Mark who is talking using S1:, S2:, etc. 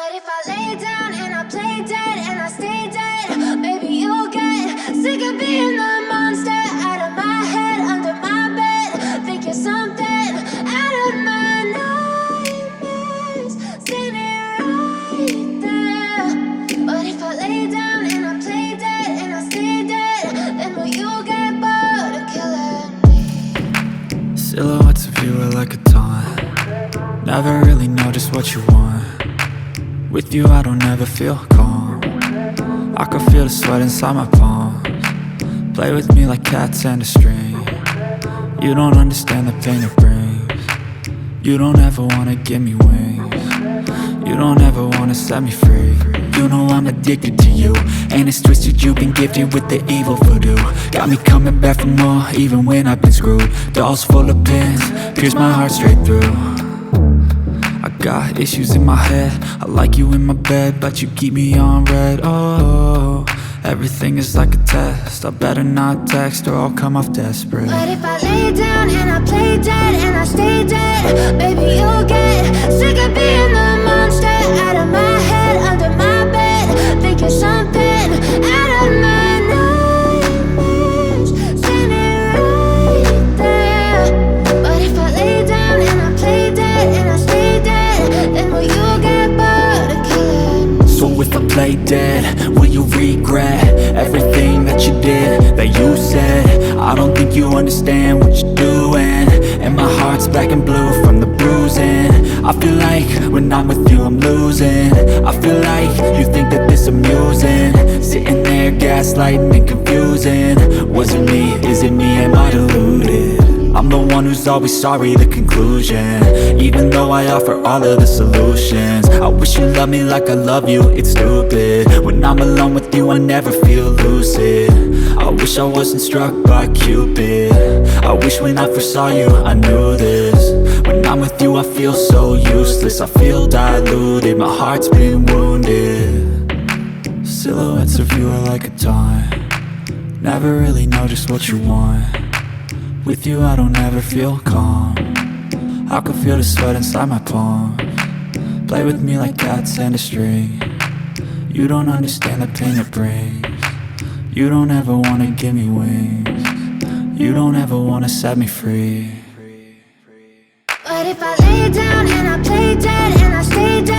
S1: But if I lay down and I play dead and I stay dead, maybe you'll get sick of being the monster out of my head, under my bed, thinking something out of my nightmares, standing right there. But if I lay down and I play dead and I stay dead, then will you get bored of killing me?
S2: Silhouettes of you are like a taunt. Never really know just what you want. With you I don't ever feel calm. I can feel the sweat inside my palms. Play with me like cats and a string. You don't understand the pain it brings. You don't ever wanna give me wings. You don't ever wanna set me free. You know I'm addicted to you, and it's twisted, you've been gifted with the evil voodoo. Got me coming back for more, even when I've been screwed. Dolls full of pins, pierce my heart straight through. I got issues in my head, I like you in my bed, but you keep me on red. Oh, everything is like a test, I better not text or I'll come off desperate.
S1: But if I lay down and I play dead and I stay dead, baby you'll get sick of being the monster out of my head, under my bed, thinking something out of my nightmares, standing right there. But if I lay down and I play dead and I stay dead, then will you get bored of killing me?
S2: So if I play dead, will you regret everything that you did, that you said? I don't think you understand what you're doing, and my heart's black and blue from the bruising. I feel like when I'm with you I'm losing. I feel like you think that this amusing, sitting there gaslighting and confusing. Was it me? Is it me? Am I deluded? I'm the one who's always sorry, the conclusion, even though I offer all of the solutions. I wish you loved me like I love you, it's stupid. When I'm alone with you I never feel lucid. I wish I wasn't struck by Cupid. I wish when I first saw you I knew this. When I'm with you I feel so useless, I feel diluted, my heart's been wounded. Silhouettes of you are like a taunt. Never really know just what you want. With you I don't ever feel calm. I can feel the sweat inside my palms. Play with me like cats and a string. You don't understand the pain it brings. You don't ever wanna give me wings. You don't ever wanna set me free.
S1: But if I lay down and I play dead and I stay dead,